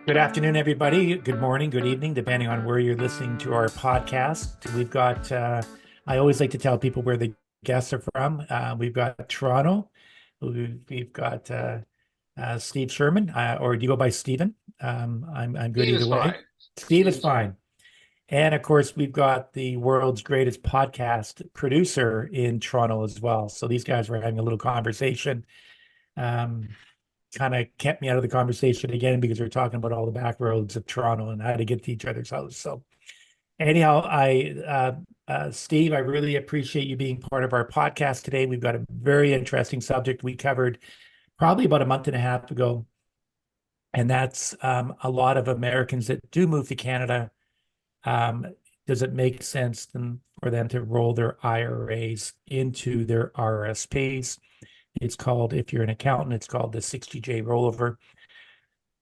Good afternoon, everybody. Good morning, good evening, depending on where you're listening to our podcast. I always like to tell people where the guests are from. We've got Toronto. We've got Steve Sherman, or do you go by Stephen? I'm good Steve either is way. fine. Steve is Steve is fine. fine. And of course, we've got the world's greatest podcast producer in Toronto as well. So these guys were having a little conversation. Um, Kind of kept me out of the conversation again because we're talking about all the back roads of Toronto and how to get to each other's house. So anyhow, Steve, I really appreciate you being part of our podcast today. We've got a very interesting subject we covered probably about a month and a half ago, and that's a lot of Americans that do move to Canada. Um, does it make sense for them to roll their IRAs into their RRSPs? It's called, if you're an accountant, it's called the 60J rollover.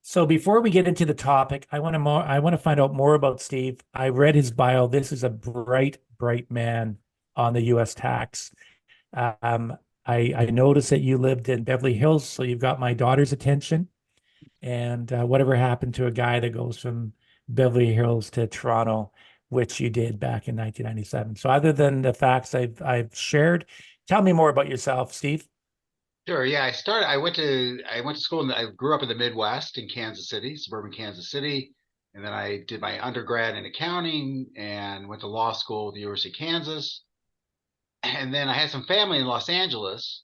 So before we get into the topic, I want to find out more about Steve. I read his bio. This is a bright, bright man on the U.S. tax. Um, I noticed that you lived in Beverly Hills, so you've got my daughter's attention. And whatever happened to a guy that goes from Beverly Hills to Toronto, which you did back in 1997. So other than the facts I've shared, tell me more about yourself, Steve. Sure. Yeah, I went to school and I grew up in the Midwest in Kansas City, suburban Kansas City. And then I did my undergrad in accounting and went to law school at the University of Kansas. And then I had some family in Los Angeles.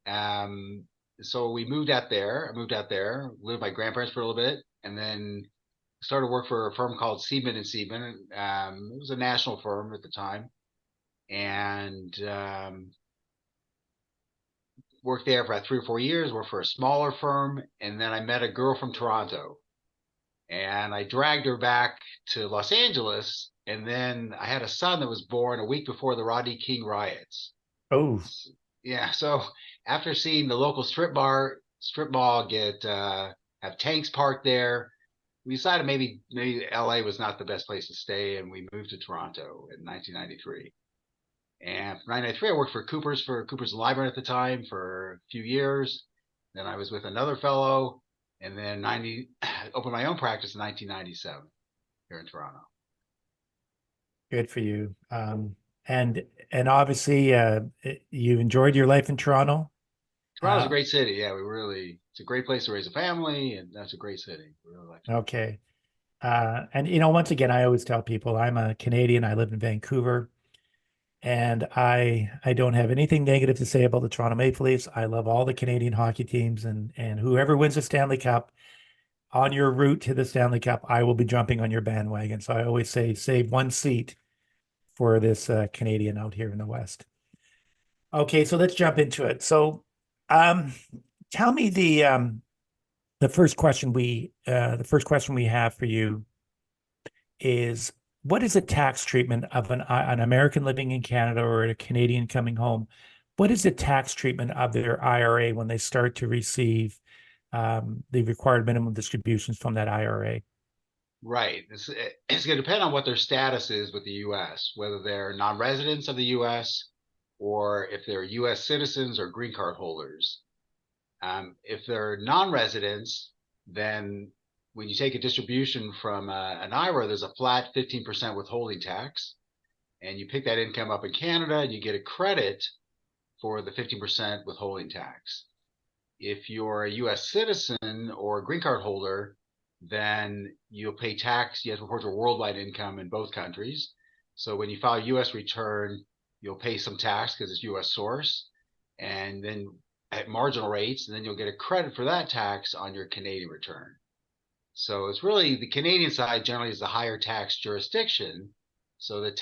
Um, so we moved out there. I moved out there, lived with my grandparents for a little bit, and then started work for a firm called Seaman and Seaman. It was a national firm at the time. And worked there for about 3 or 4 years, worked for a smaller firm, and then I met a girl from Toronto. And I dragged her back to Los Angeles. And then I had a son that was born a week before the Rodney King riots. Oh, Yeah, so after seeing the local strip mall get have tanks parked there, we decided maybe LA was not the best place to stay, and we moved to Toronto in 1993. And from 1993, I worked for Cooper's Library at the time for a few years. Then I was with another fellow, and then 90 opened my own practice in 1997 here in Toronto. good for you. And and obviously, you enjoyed your life in Toronto. Toronto's a Uh, great city. Yeah, it's a great place to raise a family, and that's a great city. We really like Toronto. okay. And once again, I always tell people I'm a Canadian. I live in Vancouver, and I don't have anything negative to say about the Toronto Maple Leafs. I love all the Canadian hockey teams, and whoever wins the Stanley Cup on your route to the Stanley Cup, I will be jumping on your bandwagon. So I always say save one seat for this Canadian out here in the West. Okay, so let's jump into it. So, um, tell me the first question we have for you is what is the tax treatment of an American living in Canada or a Canadian coming home? What is the tax treatment of their IRA when they start to receive the required minimum distributions from that IRA? Right. It's going to depend on what their status is with the U.S., whether they're non-residents of the U.S. or if they're U.S. citizens or green card holders. If they're non-residents, then when you take a distribution from an IRA, there's a flat 15% withholding tax, and you pick that income up in Canada, and you get a credit for the 15% withholding tax. If you're a U.S. citizen or a green card holder, then you'll pay tax. You have to report your worldwide income in both countries. So when you file a U.S. return, you'll pay some tax because it's U.S. source, and then at marginal rates, and then you'll get a credit for that tax on your Canadian return. So it's really the Canadian side generally is the higher tax jurisdiction. So the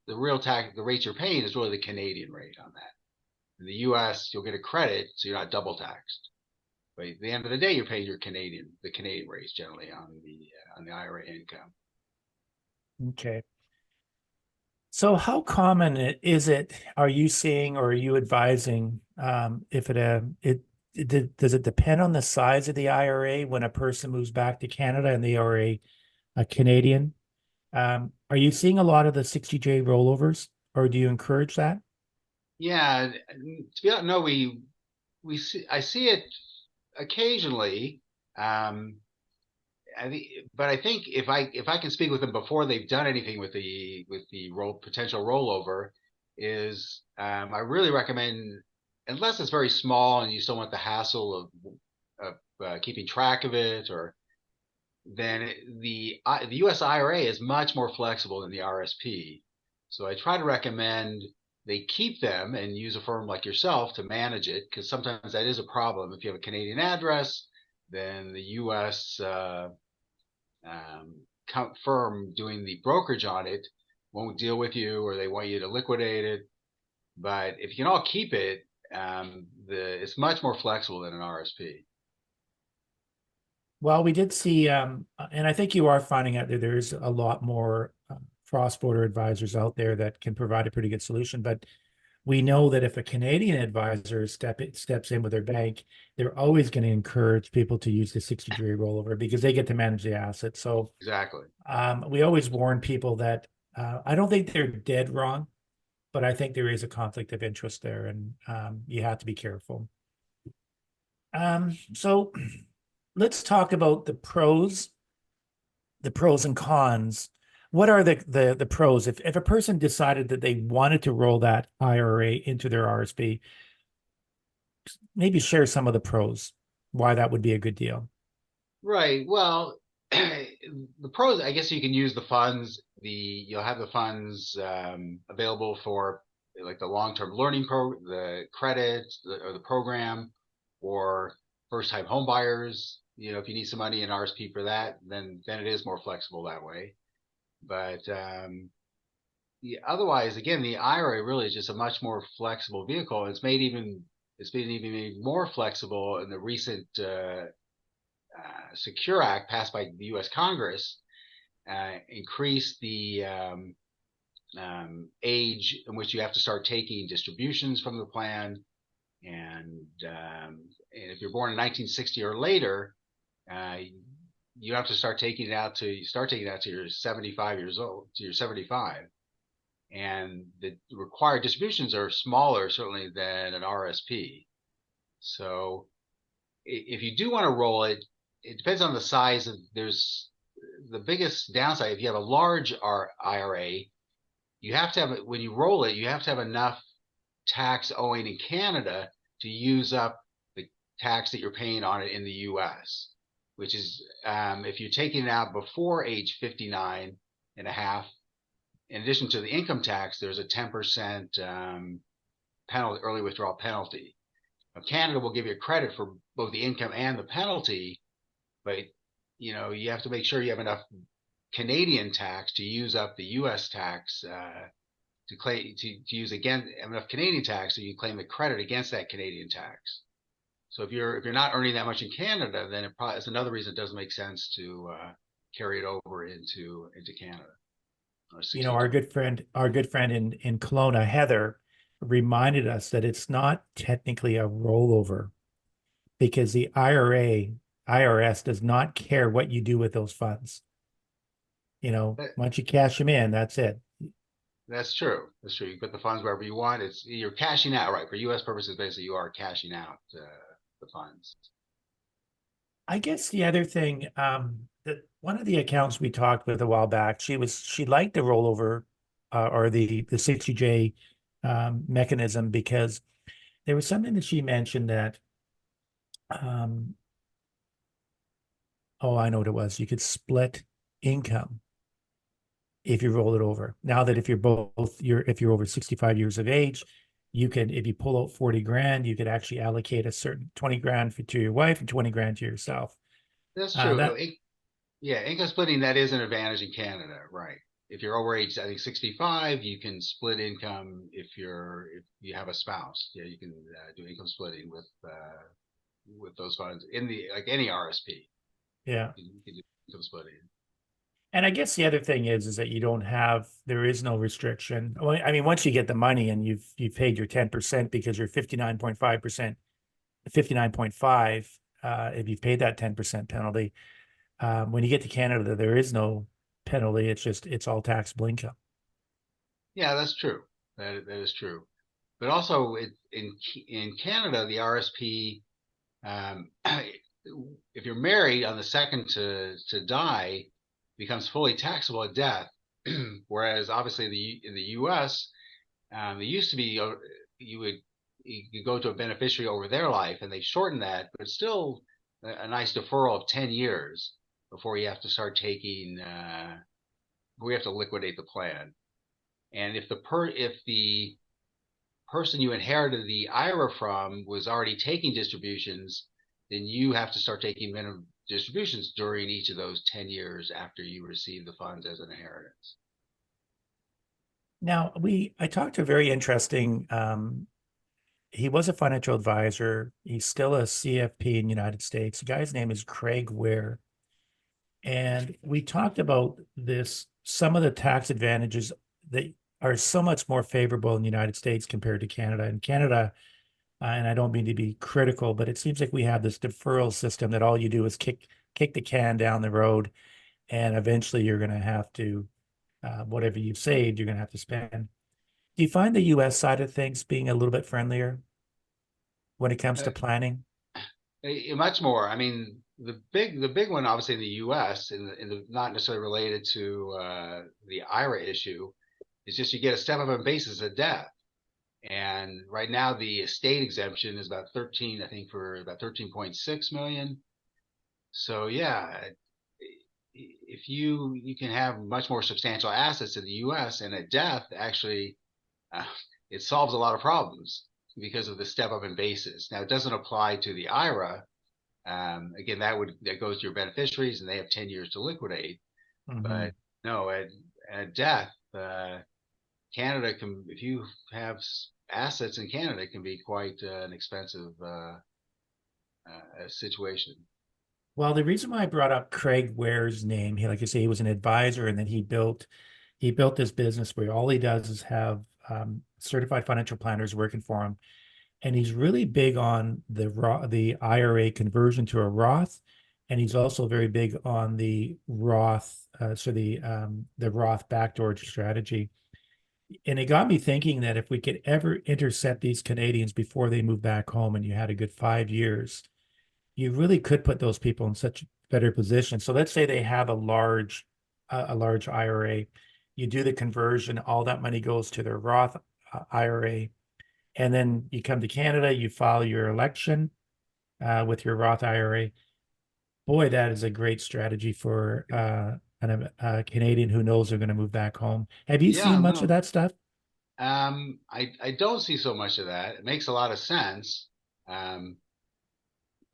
real tax, the rates you're paying is really the Canadian rate on that. In the U.S., you'll get a credit, so you're not double taxed. But at the end of the day, you're paying the Canadian rates generally on the IRA income. Okay. So how common is it, are you seeing or are you advising if does it depend on the size of the IRA when a person moves back to Canada and they are a Canadian? Are you seeing a lot of the 60J rollovers or do you encourage that? Yeah, to be honest, no, I see it occasionally. Um, but I think if I can speak with them before they've done anything with the potential rollover, is I really recommend, unless it's very small and you still want the hassle of keeping track of it, or then the U.S. IRA is much more flexible than the RSP. So I try to recommend they keep them and use a firm like yourself to manage it, because sometimes that is a problem. If you have a Canadian address, then the U.S. Firm doing the brokerage on it won't deal with you, or they want you to liquidate it. But if you can all keep it, it's much more flexible than an RSP. Well, we did see, and I think you are finding out that there's a lot more cross-border advisors out there that can provide a pretty good solution. But we know that if a Canadian advisor steps in with their bank, they're always going to encourage people to use the 60-day rollover because they get to manage the asset. So Exactly. we always warn people that I don't think they're dead wrong, but I think there is a conflict of interest there, and you have to be careful. So let's talk about the pros and cons. What are the pros? If a person decided that they wanted to roll that IRA into their RSP, maybe share some of the pros, why that would be a good deal. Right. Well, the pros, I guess you can use the funds. You'll have the funds available for like the long-term learning the credit, or the program, or first-time home buyers. If you need some money in RSP for that, then it is more flexible that way. But otherwise, again, the IRA really is just a much more flexible vehicle. It's been even made more flexible in the recent Secure Act passed by the U.S. Congress, increased the age in which you have to start taking distributions from the plan, and if you're born in 1960 or later, uh, you have to start taking it out to you're 75 years old, to you're 75, and the required distributions are smaller certainly than an RSP. So if you do want to roll it, it depends on the size of. There's the biggest downside. If you have a large IRA, you have to have, when you roll it, you have to have enough tax owing in Canada to use up the tax that you're paying on it in the U.S., which is if you're taking it out before age 59 and a half, in addition to the income tax, there's a 10% penalty, early withdrawal penalty. Now, Canada will give you credit for both the income and the penalty, but you have to make sure you have enough Canadian tax to use up the U.S. tax to claim to use again enough Canadian tax so you claim the credit against that Canadian tax. So if you're not earning that much in Canada, then it's another reason it doesn't make sense to carry it over into Canada. Our good friend in Kelowna, Heather, reminded us that it's not technically a rollover because the IRS does not care what you do with those funds. Once you cash them in, that's it. That's true. That's true. You put the funds wherever you want. You're cashing out, right? For U.S. purposes, basically, you are cashing out the funds. I guess the other thing, that one of the accounts we talked with a while back, she liked the rollover or the 60J mechanism because there was something that she mentioned that, oh, I know what it was. You could split income if you roll it over. Now that if you're over 65 years of age, you can, if you pull out 40 grand, you could actually allocate a certain 20 grand to your wife and 20 grand to yourself. That's true. Yeah, income splitting, that is an advantage in Canada, right? If you're over age, I think 65, you can split income if you have a spouse. Yeah, you can do income splitting with those funds in like any RSP. Yeah. You can do income splitting. And I guess the other thing is that there is no restriction. Well, I mean, once you get the money and you've paid your 10% because you're 59.5%, 59.5, if you've paid that 10% penalty, when you get to Canada, there is no penalty. It's all taxable income. Yeah, that's true. That is true. But also in Canada, the RSP, if you're married on the second to die, becomes fully taxable at death. Whereas obviously in the U.S., it used to be you would you go to a beneficiary over their life, and they shortened that, but still a nice deferral of 10 years before you have to start taking before you have to liquidate the plan. And if the person you inherited the IRA from was already taking distributions, then you have to start taking minimum distributions during each of those 10 years after you receive the funds as an inheritance. Now, I talked to a very interesting, he was a financial advisor. He's still a CFP in the United States. The guy's name is Craig Ware. And we talked about this, some of the tax advantages that are so much more favorable in the United States compared to Canada. In Canada, and I don't mean to be critical, but it seems like we have this deferral system that all you do is kick the can down the road, and eventually you're going to have to, whatever you've saved, you're going to have to spend. Do you find the U.S. side of things being a little bit friendlier when it comes Uh, to planning? Much more. I mean, the big one, obviously, in the U.S. in the not necessarily related to the IRA issue, is just you get a step up in basis at death. And right now, the estate exemption is about 13, I think, for about 13.6 million. So yeah, if you can have much more substantial assets in the U.S. and at death, actually, uh, it solves a lot of problems because of the step up in basis. Now, it doesn't apply to the IRA. Again, that goes to your beneficiaries, and they have 10 years to liquidate. Mm-hmm. But no, at death, Canada can, if you have assets in Canada, it can be quite an expensive situation. Well, the reason why I brought up Craig Ware's name, he, like I say, he was an advisor, and then he built this business where all he does is have certified financial planners working for him, and he's really big on the IRA conversion to a Roth, and he's also very big on the Roth, the Roth backdoor strategy. And it got me thinking that if we could ever intercept these Canadians before they move back home, and you had a good 5 years, you really could put those people in such better position. So let's say they have a large IRA, you do the conversion, all that money goes to their Roth IRA, and then you come to Canada, you file your election with your Roth IRA. Boy, that is a great strategy for a Canadian who knows they're going to move back home. Have you Yeah, seen much of no, that stuff? I don't see so much of that. It makes a lot of sense. Um,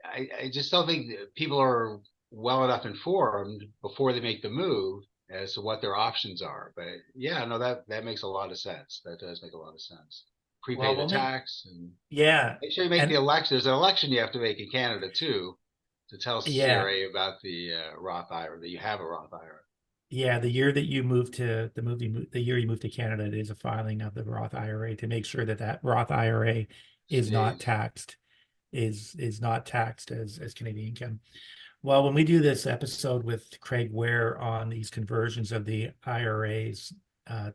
I just don't think that people are well enough informed before they make the move as to what their options are. But yeah, no, that makes a lot of sense. That does make a lot of sense. Prepay Well, the we'll make tax and yeah, make sure you make the and election. There's an election you have to make in Canada too to tell yeah, CRA about the Roth IRA that you have a Roth IRA. yeah. The year that you move to the year you move to Canada, it is a filing of the Roth IRA to make sure that that Roth IRA is not Stays. taxed, is not taxed as Canadian income. Well, when we do this episode with Craig Ware on these conversions of the IRAs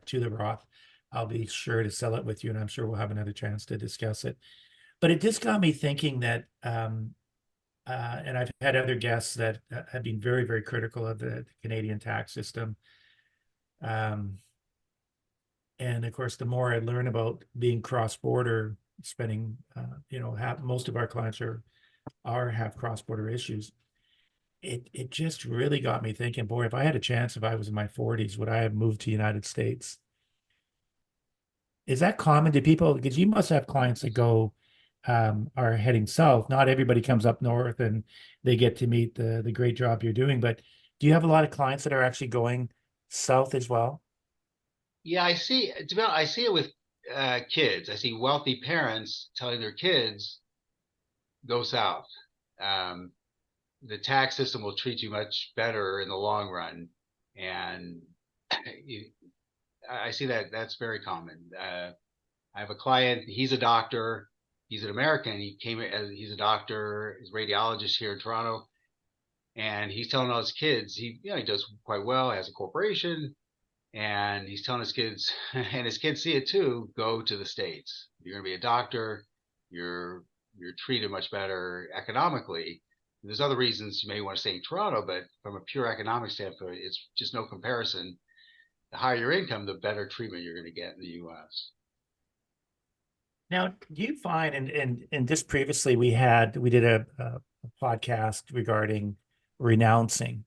to the Roth, I'll be sure to sell it with you, and I'm sure we'll have another chance to discuss it. But it just got me thinking that, and I've had other guests that have been very, very critical of the Canadian tax system. Um, and of course, the more I learn about being cross-border, spending, most of our clients are have cross-border issues. It just really got me thinking, boy, if I had a chance, if I was in my 40s, would I have moved to the United States? Is that common to people? Because you must have clients that are heading south. Not everybody comes up north and they get to meet the great job you're doing. But do you have a lot of clients that are actually going south as well? Yeah, I see. To be honest, I see it with kids. I see wealthy parents telling their kids go south. Um, the tax system will treat you much better in the long run, and you, I see that that's very common. I have a client. He's a doctor. He's an American. He came as he's a doctor. He's a radiologist here in Toronto, and he's telling all his kids he does quite well. Has a corporation, and he's telling his kids, and his kids see it too. Go to the States. You're going to be a doctor. You're treated much better economically. There's other reasons you may want to stay in Toronto, but from a pure economic standpoint, it's just no comparison. The higher your income, the better treatment you're going to get in the U.S. Now, do you find, and just previously we did a podcast regarding renouncing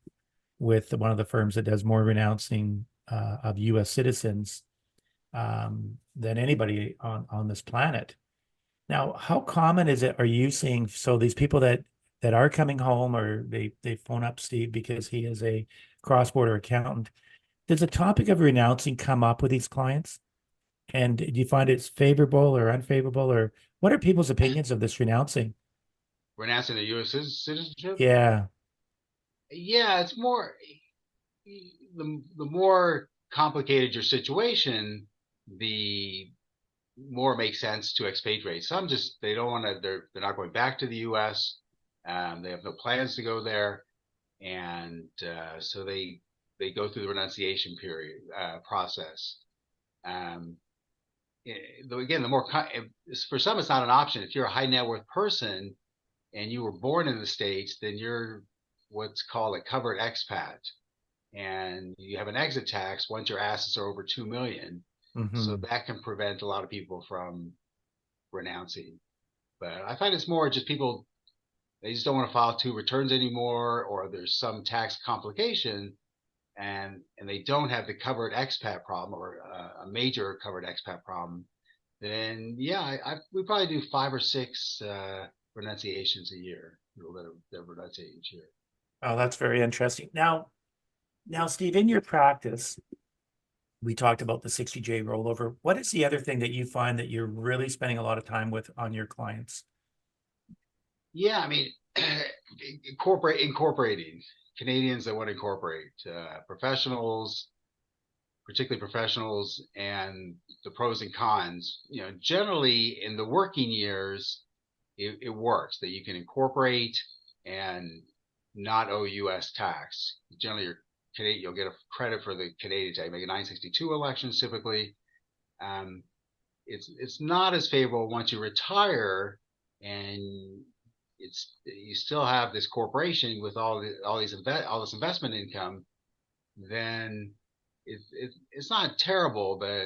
with one of the firms that does more renouncing of U.S. citizens than anybody on this planet. Now, how common is it? Are you seeing so these people that are coming home, or they phone up Steve because he is a cross-border accountant? Does the topic of renouncing come up with these clients? And do you find it's favorable or unfavorable, or what are people's opinions of this renouncing? Renouncing the U.S. citizenship? Yeah. Yeah, it's more the more complicated your situation, the more it makes sense to expatriate. Some just they don't want to. They're not going back to the U.S. They have no plans to go there, and so they go through the renunciation period process. Um, Though again, the more for some, it's not an option. If you're a high net worth person and you were born in the States, then you're what's called a covered expat, and you have an exit tax once your assets are over 2 million. So Hmm. that can prevent a lot of people from renouncing. But I find it's more just people they just don't want to file two returns anymore, or there's some tax complication, and they don't have the covered expat problem or a major covered expat problem. Then yeah, we probably do 5 or 6 renunciations a year. People that renunciate each year. Oh, that's very interesting. Now, Steve, in your practice, we talked about the 60J rollover. What is the other thing that you find that you're really spending a lot of time with on your clients? Yeah, I mean, incorporating Canadians that want to incorporate professionals, particularly professionals, and the pros and cons. Generally in the working years, it works that you can incorporate and not owe U.S. tax. Generally, you'll get a credit for the Canadian tax. You make a 962 election typically. Um, it's not as favorable once you retire and you still have this corporation with all this investment income. Then it's not terrible, but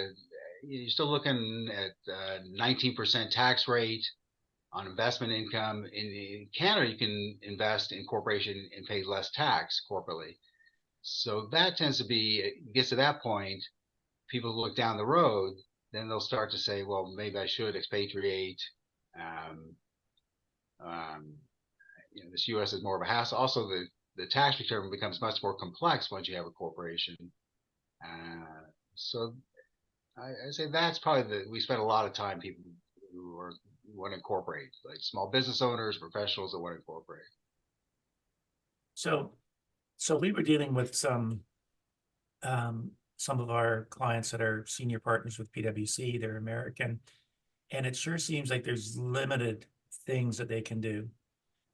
you're still looking at 19% tax rate on investment income. In Canada, you can invest in corporation and pay less tax corporately. So that tends to be, gets to that point, people look down the road, then they'll start to say, well, maybe I should expatriate. Um, um, this U.S. is more of a hassle. Also, the tax return becomes much more complex once you have a corporation. So I say that's probably we spend a lot of time people who want to incorporate, like small business owners, professionals that want to incorporate. So, so we were dealing with some of our clients that are senior partners with PwC. They're American, and it sure seems like there's limited things that they can do.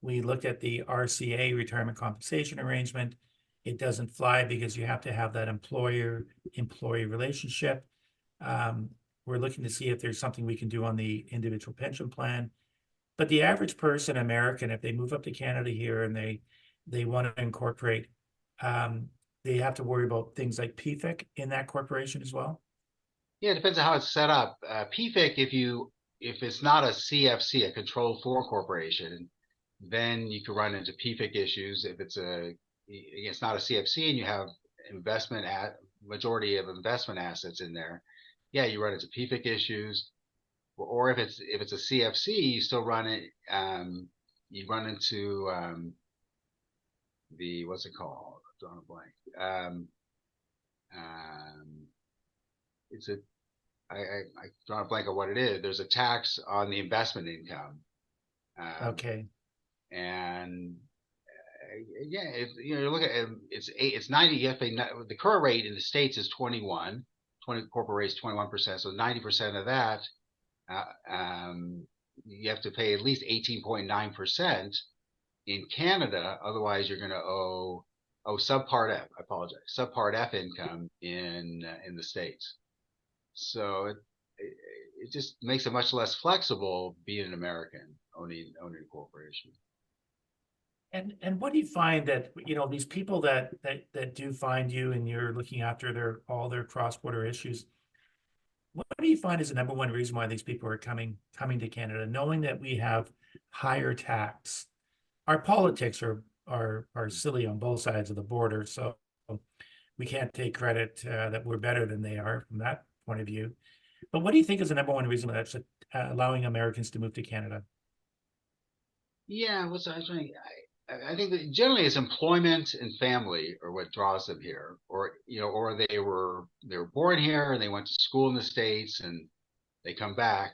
We looked at the RCA, retirement compensation arrangement. It doesn't fly because you have to have that employer-employee relationship. We're looking to see if there's something we can do on the individual pension plan. But the average person, American, if they move up to Canada here and they want to incorporate, they have to worry about things like PFIC in that corporation as well. Yeah, it depends on how it's set up. PFIC, if it's not a CFC, a controlled for corporation, then you can run into PFIC issues. If it's not a CFC and you have investment at majority of investment assets in there, yeah, you run into PFIC issues. Or if it's a CFC, you still run it. You run into the what's it called? I'm drawing a blank. Um, it's a I draw a blank on what it is. There's a tax on the investment income, Okay. and yeah, you look at it's 90. You have to pay, the current rate in the states is 21. 20 corporate rate is 21%. So 90% of that, you have to pay at least 18.9% in Canada. Otherwise, you're going to owe subpart F. I apologize. Subpart F income in the states. So it just makes it much less flexible being an American owning a corporation. And what do you find that, these people that do find you and you're looking after all their cross-border issues, what do you find is the number one reason why these people are coming to Canada, knowing that we have higher tax? Our politics are silly on both sides of the border, so we can't take credit that we're better than they are from that point of view. But what do you think is the number one reason that's allowing Americans to move to Canada? Yeah, what's I was trying. I think that generally it's employment and family are what draws them here, or or they were born here and they went to school in the States and they come back.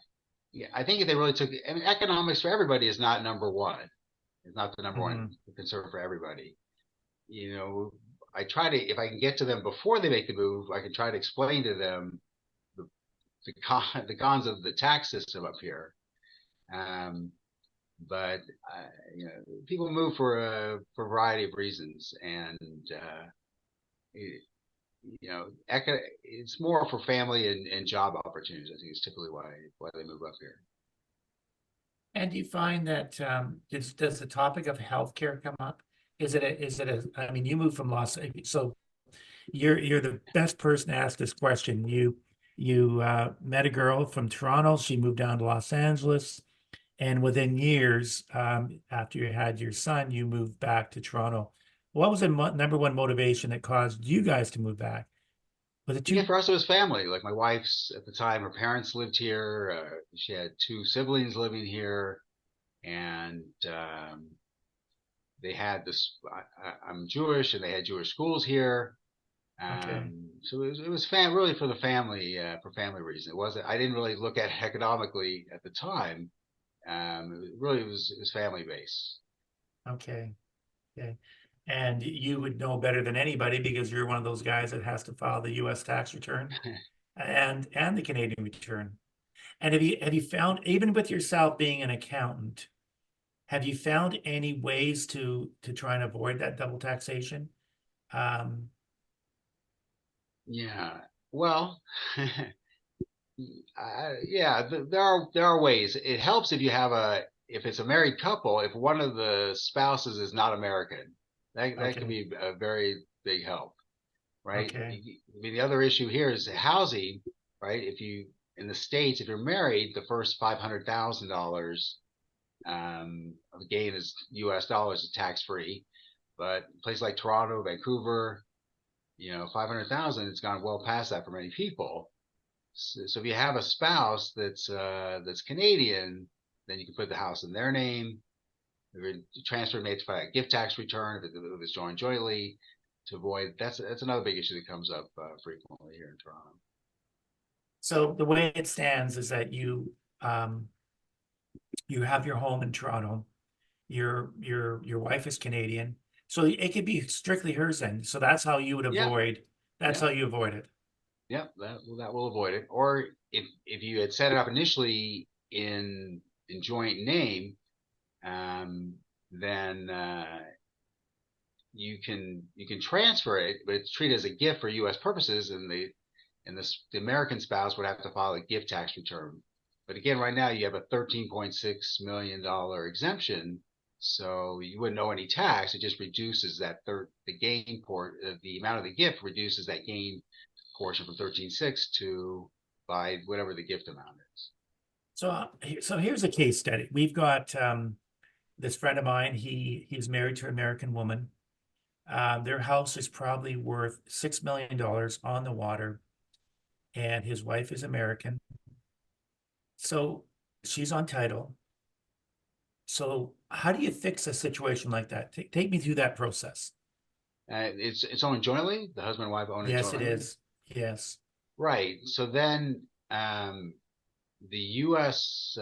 Yeah, I think if they really took, I mean, economics for everybody is not number one. It's not the number one Hmm. concern for everybody. You know, I try to, if I can get to them before they make the move, I can try to explain to them the the cons of the tax system up here. Um, but people move for a variety of reasons, and it, it's more for family and job opportunities. I think is typically why they move up here. And do you find that does the topic of healthcare come up? I mean, you moved from so you're the best person to ask this question. You met a girl from Toronto. She moved down to Los Angeles, and within years, after you had your son, you moved back to Toronto. What was the number one motivation that caused you guys to move back? Was it Yeah, too? for us it was family. Like my wife's at the time, her parents lived here. She had two siblings living here, and they had this. I'm Jewish, and they had Jewish schools here. Okay. So it was really for family reason. It wasn't. I didn't really look at it economically at the time. It was family based. Okay. Okay. And you would know better than anybody because you're one of those guys that has to file the US tax return and the Canadian return. And have you found, even with yourself being an accountant, have you found any ways to try and avoid that double taxation? Um, Yeah. Well, yeah, there are ways. It helps if you have if it's a married couple, if one of the spouses is not American, that could okay. be a very big help, right? Okay. I mean, the other issue here is housing, right? If you in the States, if you're married, the first $500,000 of gain is U.S. dollars is tax free, but places like Toronto, Vancouver, 500,000, it's gone well past that for many people. So if you have a spouse that's Canadian, then you can put the house in their name. Transfer made to a gift tax return if it's joined jointly to avoid. That's another big issue that comes up frequently here in Toronto. So the way it stands is that you have your home in Toronto. Your wife is Canadian. So it could be strictly hers then. So Yeah, that's yeah, how you avoid it. yeah. That will avoid it. Or if you had set it up initially in joint name, um, then you can transfer it, but it's treated as a gift for U.S. purposes, and the American spouse would have to file a gift tax return. But again, right now you have a $13.6 million exemption, so you wouldn't owe any tax. It just reduces the gain port, the amount of the gift reduces that gain portion from 13.6 to by whatever the gift amount is. So here's a case study. We've got this friend of mine. He's married to an American woman. Their house is probably worth $6 million on the water, and his wife is American. So she's on title. So how do you fix a situation like that? Take me through that process. It's owned jointly. The husband and wife own it Yes, it jointly. is. Yes. Right. So then the U.S.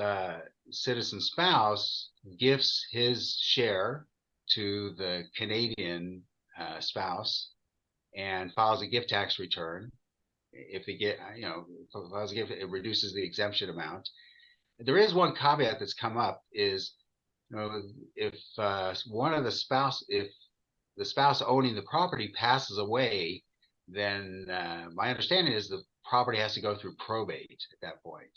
Citizen spouse gifts his share to the Canadian spouse and files a gift tax return. If they get, files a gift, it reduces the exemption amount. There is one caveat that's come up is, if if the spouse owning the property passes away, then my understanding is the property has to go through probate at that point.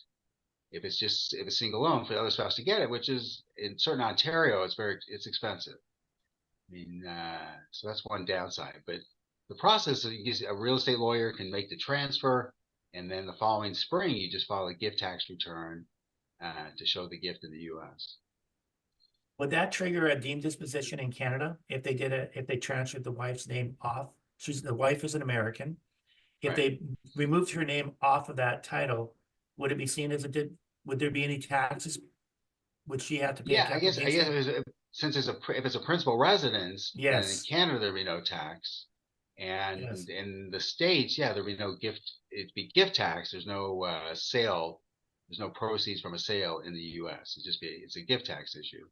If it's single loan for the other spouse to get it, which is in certain Ontario, it's expensive. I mean, so that's one downside. But the process is a real estate lawyer can make the transfer, and then the following spring you just file a gift tax return to show the gift in the U.S. Would that trigger a deemed disposition in Canada if they did it, if they transferred the wife's name off? The wife is an American. If Right. they removed her name off of that title, would it be seen as a did, would there be any taxes? Would she have to pay a Yeah, capital I gains guess tax? since if it's a principal residence, then in Yes, Canada there'd be no tax, and yes. in the States, yeah, there'd be no gift. It'd be gift tax. There's no sale. There's no proceeds from a sale in the U.S. It's a gift tax issue.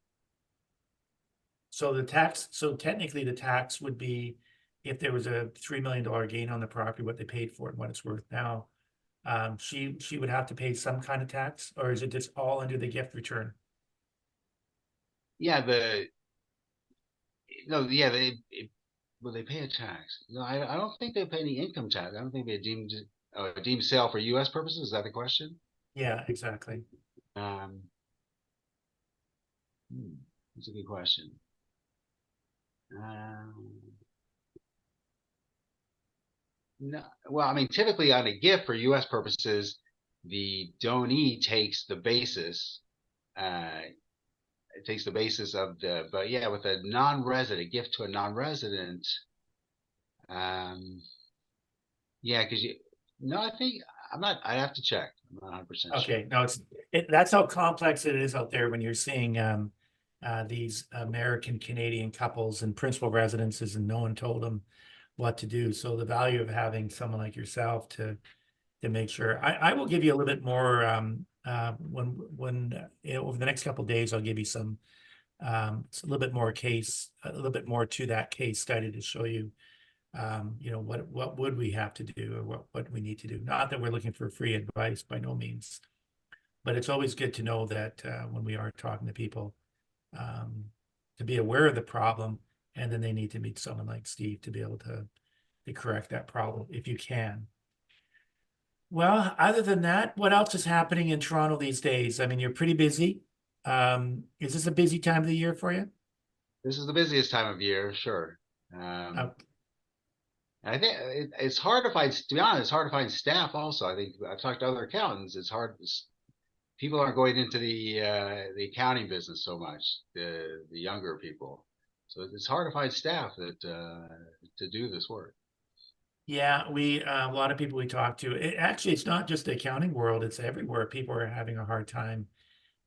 So so technically the tax would be if there was a $3 million gain on the property, what they paid for it and what it's worth now. She would have to pay some kind of tax, or is it just all under the gift return? Yeah, the no, yeah, will they pay a tax? No, I don't think they pay any income tax. I don't think they deemed sale for U.S. purposes. Is that the question? Yeah, exactly. Um, that's a good question. Um, no, well, I mean, typically on a gift for U.S. purposes, the donee takes the basis. It takes the basis of the, but yeah, with a non-resident, a gift to a non-resident, um, yeah, because no, I think I'm not. I have to check. I'm not 100% sure. Okay, no, that's how complex it is out there when you're seeing these American Canadian couples and principal residences, and no one told them what to do. So the value of having someone like yourself to make sure. I will give you a little bit more over the next couple of days. I'll give you some it's a little bit more a little bit more to that case study to show you what would we have to do, or what we need to do. Not that we're looking for free advice by no means, but it's always good to know that when we are talking to people, um, to be aware of the problem, and then they need to meet someone like Steve to be able to correct that problem if you can. Well, other than that, what else is happening in Toronto these days? I mean, you're pretty busy. Is this a busy time of the year for you? This is the busiest time of year, sure. Uh, And I think it's hard to find. To be honest, it's hard to find staff. Also, I think I've talked to other accountants. It's hard. People aren't going into the accounting business so much. The younger people, so it's hard to find staff that to do this work. yeah, we a lot of people we talk to. It's not just the accounting world; it's everywhere. People are having a hard time.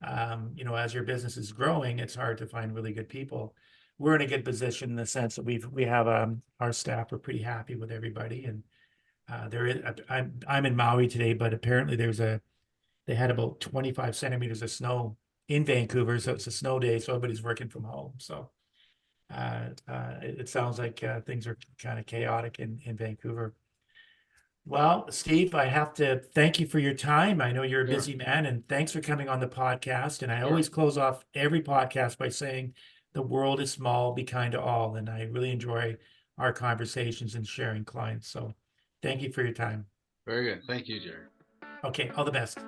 As your business is growing, it's hard to find really good people. We're in a good position in the sense that we have our staff are pretty happy with everybody, and there is I'm in Maui today, but apparently they had about 25 centimeters of snow in Vancouver, so it's a snow day, so everybody's working from home. So it sounds like things are kind of chaotic in Vancouver. Well, Steve, I have to thank you for your time. I know you're a Sure, busy man, and thanks for coming on the podcast. And I always sure. close off every podcast by saying, the world is small, be kind to all. And I really enjoy our conversations and sharing clients. So thank you for your time. Very good. Thank you, Jerry. Okay, all the best.